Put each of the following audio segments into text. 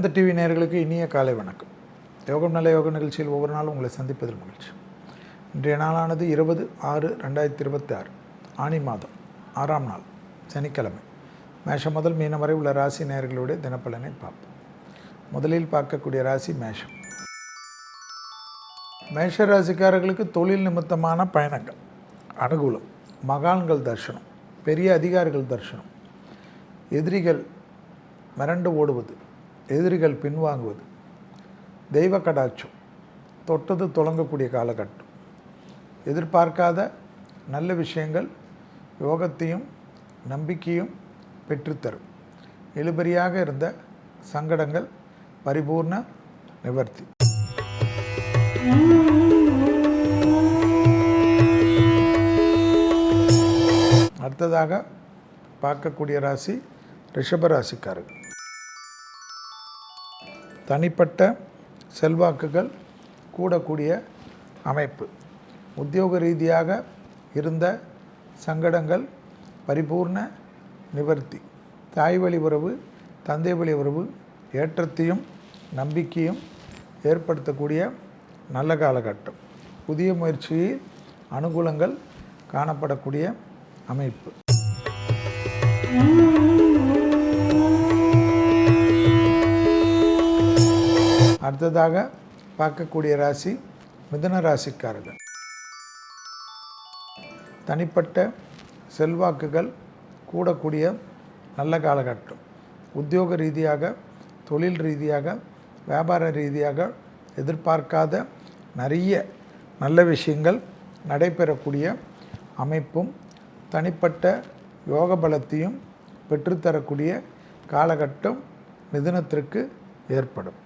வேதாந்த டிவி நேயர்களுக்கு இனிய காலை வணக்கம். யோகம் நல்ல யோக நிகழ்ச்சியில் ஒவ்வொரு நாளும் உங்களை சந்திப்பதில் மகிழ்ச்சி. இன்றைய நாளானது 20/6/2026 ஆனி மாதம் 6ஆம் நாள் சனிக்கிழமை. மேஷம் முதல் மீனம் வரை உள்ள ராசி நேயர்களுடைய தினப்பலனை பார்ப்போம். முதலில் பார்க்கக்கூடிய ராசி மேஷம். மேஷ ராசிக்காரர்களுக்கு தொழில் நிமித்தமான பயணங்கள் அனுகூலம், மகான்கள் தரிசனம், பெரிய அதிகாரிகள் தரிசனம், எதிரிகள் மிரண்டு ஓடுவது, எதிரிகள் பின்வாங்குவது, தெய்வ கடாட்சம், தொட்டது தொடங்கக்கூடிய காலகட்டம், எதிர்பார்க்காத நல்ல விஷயங்கள் யோகத்தையும் நம்பிக்கையும் பெற்றுத்தரும். இழுபறியாக இருந்த சங்கடங்கள் பரிபூர்ண நிவர்த்தி. அடுத்ததாக பார்க்கக்கூடிய ராசி ரிஷபராசிக்காரர்கள். தனிப்பட்ட செல்வாக்குகள் கூடக்கூடிய அமைப்பு. உத்தியோக ரீதியாக இருந்த சங்கடங்கள் பரிபூர்ண நிவர்த்தி. தாய் வழி உறவு, தந்தை வழி உறவு ஏற்றத்தையும் நம்பிக்கையும் ஏற்படுத்தக்கூடிய நல்ல காலகட்டம். புதிய முயற்சியில் அனுகூலங்கள் காணப்படக்கூடிய அமைப்பு. அடுத்ததாக பார்க்கக்கூடிய ராசி மிதுன ராசிக்காரர்கள். தனிப்பட்ட செல்வாக்குகள் கூடக்கூடிய நல்ல காலகட்டம். உத்தியோக ரீதியாக, தொழில் ரீதியாக, வியாபார ரீதியாக எதிர்பார்க்காத நிறைய நல்ல விஷயங்கள் நடைபெறக்கூடிய அமைப்பும் தனிப்பட்ட யோக பலத்தையும் பெற்றுத்தரக்கூடிய காலகட்டம் மிதுனத்திற்கு ஏற்படும்.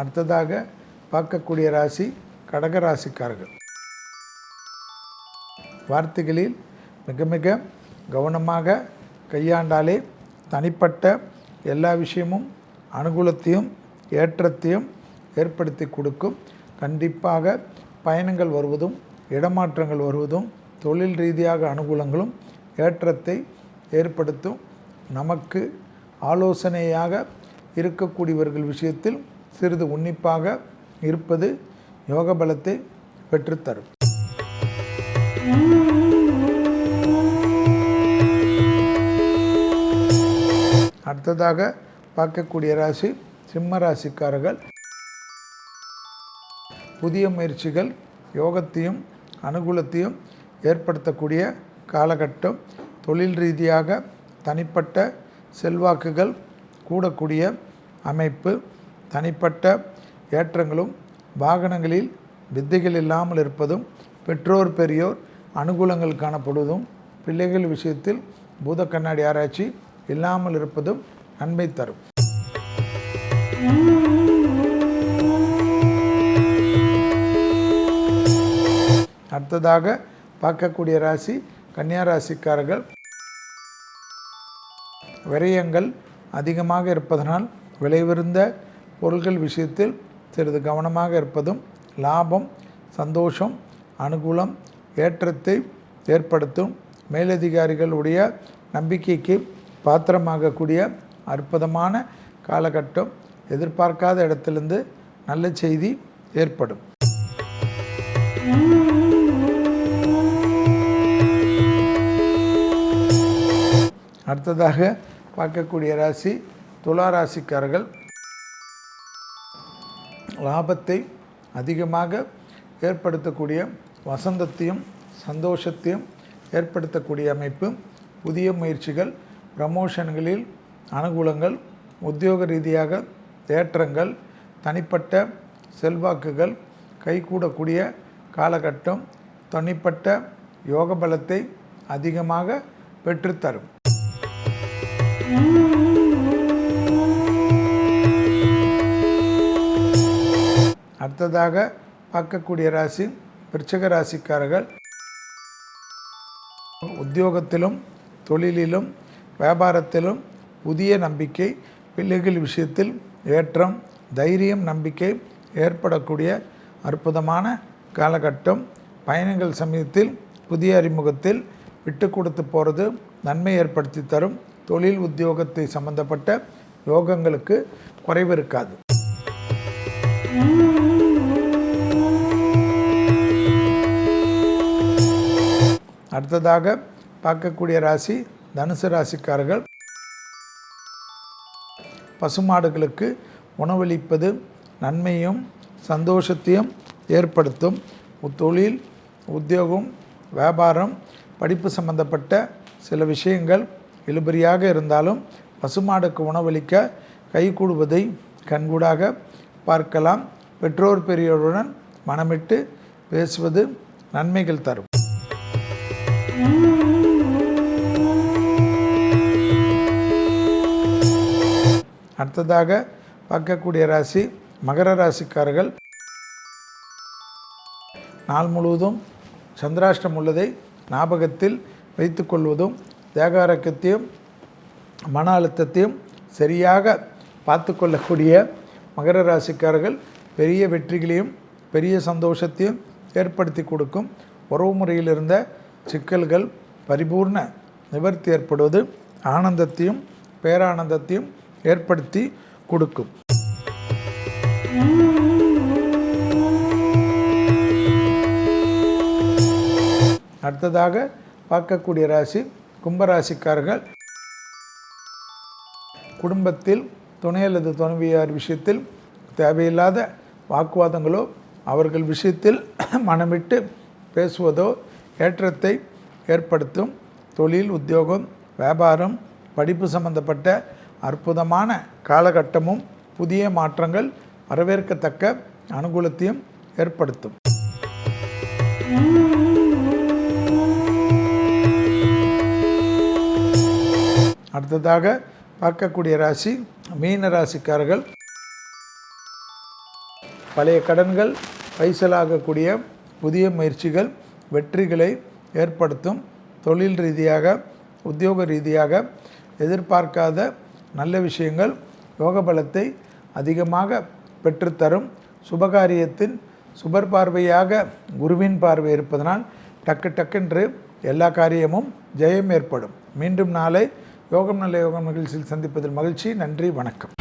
அடுத்ததாக பார்க்கக்கூடிய ராசி கடகராசிக்காரர்கள். வார்த்தைகளில் மிக மிக கவனமாக கையாண்டாலே தனிப்பட்ட எல்லா விஷயமும் அனுகூலத்தையும் ஏற்றத்தையும் ஏற்படுத்தி கொடுக்கும். கண்டிப்பாக பயணங்கள் வருவதும் இடமாற்றங்கள் வருவதும் தொழில் ரீதியாக அனுகூலங்களும் ஏற்றத்தை ஏற்படுத்தும். நமக்கு ஆலோசனையாக இருக்கக்கூடியவர்கள் விஷயத்தில் சிறிது உன்னிப்பாக இருப்பது யோக பலத்தை பெற்றுத்தரும். அடுத்ததாக பார்க்கக்கூடிய ராசி சிம்ம ராசிக்காரர்கள். புதிய முயற்சிகள் யோகத்தையும் அனுகூலத்தையும் ஏற்படுத்தக்கூடிய காலகட்டம். தொழில் ரீதியாக தனிப்பட்ட செல்வாக்குகள் கூடக்கூடிய அமைப்பு. தனிப்பட்ட ஏற்றங்களும் வாகனங்களில் வித்தைகள் இல்லாமல் இருப்பதும் பெற்றோர் பெரியோர் அனுகூலங்கள் காணப்படுவதும் பிள்ளைகள் விஷயத்தில் பூத கண்ணாடி ஆராய்ச்சி இல்லாமல் இருப்பதும் நன்மை தரும். அடுத்ததாக பார்க்கக்கூடிய ராசி கன்னியா ராசிக்காரர்கள். விரயங்கள் அதிகமாக இருப்பதனால் விலையுயர்ந்த பொருட்கள் விஷயத்தில் சிறிது கவனமாக இருப்பதும் லாபம், சந்தோஷம், அனுகூலம், ஏற்றத்தை ஏற்படுத்தும். மேலதிகாரிகளுடைய நம்பிக்கைக்கு பாத்திரமாகக்கூடிய அற்புதமான காலகட்டம். எதிர்பார்க்காத இடத்திலிருந்து நல்ல செய்தி ஏற்படும். அடுத்ததாக பார்க்கக்கூடிய ராசி துலா ராசிக்காரர்கள். லாபத்தை அதிகமாக ஏற்படுத்தக்கூடிய வசந்தத்தையும் சந்தோஷத்தையும் ஏற்படுத்தக்கூடிய அமைப்பு. புதிய முயற்சிகள், ப்ரமோஷன்களில் அனுகூலங்கள், உத்தியோக ரீதியாக ஏற்றங்கள், தனிப்பட்ட செல்வாக்குகள் கைகூடக்கூடிய காலகட்டம். தனிப்பட்ட யோக பலத்தை அதிகமாக பெற்றுத்தரும். அடுத்ததாக பார்க்கக்கூடிய ராசி விருச்சிக ராசிக்காரர்கள். உத்தியோகத்திலும் தொழிலிலும் வியாபாரத்திலும் புதிய நம்பிக்கை, பிள்ளைகள் விஷயத்தில் ஏற்றம், தைரியம், நம்பிக்கை ஏற்படக்கூடிய அற்புதமான காலகட்டம். பயணங்கள் சமயத்தில் புதிய அறிமுகத்தில் விட்டு கொடுத்து போகிறது நன்மை ஏற்படுத்தி தரும். தொழில் உத்தியோகத்தை சம்பந்தப்பட்ட யோகங்களுக்கு குறைவு இருக்காது. அடுத்ததாக பார்க்கக்கூடிய ராசி தனுசு ராசிக்காரர்கள். பசுமாடுகளுக்கு உணவளிப்பது நன்மையும் சந்தோஷத்தையும் ஏற்படுத்தும். தொழில் உத்தியோகம் வியாபாரம் படிப்பு சம்பந்தப்பட்ட சில விஷயங்கள் இழுபறியாக இருந்தாலும் பசுமாடுக்கு உணவளிக்க கைகூடுவதை கண்கூடாக பார்க்கலாம். பெற்றோர் பெரியோருடன் மனமிட்டு பேசுவது நன்மைகள் தரும். அடுத்ததாக பார்க்கக்கூடிய ராசி மகர ராசிக்காரர்கள். நாள் முழுவதும் சந்திராஷ்டம் உள்ளதை ஞாபகத்தில் வைத்து கொள்வதும் தேக ஆரோக்கியத்தையும் மன அழுத்தத்தையும் சரியாக பார்த்து கொள்ளக்கூடிய மகர ராசிக்காரர்கள் பெரிய வெற்றிகளையும் பெரிய சந்தோஷத்தையும் ஏற்படுத்தி கொடுக்கும். உறவு முறையில் இருந்த சிக்கல்கள் பரிபூர்ண நிவர்த்தி ஏற்படுவது ஆனந்தத்தையும் பேரானந்தத்தையும் ஏற்படுத்தி கொடுக்கும். அடுத்ததாக பார்க்கக்கூடிய ராசி கும்பராசிக்காரர்கள். குடும்பத்தில் துணை அல்லது துணைவியார் விஷயத்தில் தேவையில்லாத வாக்குவாதங்களோ அவர்கள் விஷயத்தில் மனமிட்டு பேசுவதோ ஏற்றத்தை ஏற்படுத்தும். தொழில் உத்தியோகம் வியாபாரம் படிப்பு சம்பந்தப்பட்ட அற்புதமான காலகட்டமும் புதிய மாற்றங்கள் வரவேற்கத்தக்க அனுகூலத்தையும் ஏற்படுத்தும். அடுத்ததாக பார்க்கக்கூடிய ராசி மீன ராசிக்காரர்கள். பழைய கடன்கள் பைசலாகக்கூடிய புதிய முயற்சிகள் வெற்றிகளை ஏற்படுத்தும். தொழில் ரீதியாக உத்தியோக ரீதியாக எதிர்பார்க்காத நல்ல விஷயங்கள் யோக பலத்தை அதிகமாக பெற்றுத்தரும். சுபகாரியத்தின் சுபர் பார்வையாக குருவின் பார்வை இருப்பதனால் டக்கென்று எல்லா காரியமும் ஜெயம் ஏற்படும். மீண்டும் நாளை யோகம் நல்ல யோகம் நிகழ்ச்சியில் சந்திப்பதில் மகிழ்ச்சி. நன்றி, வணக்கம்.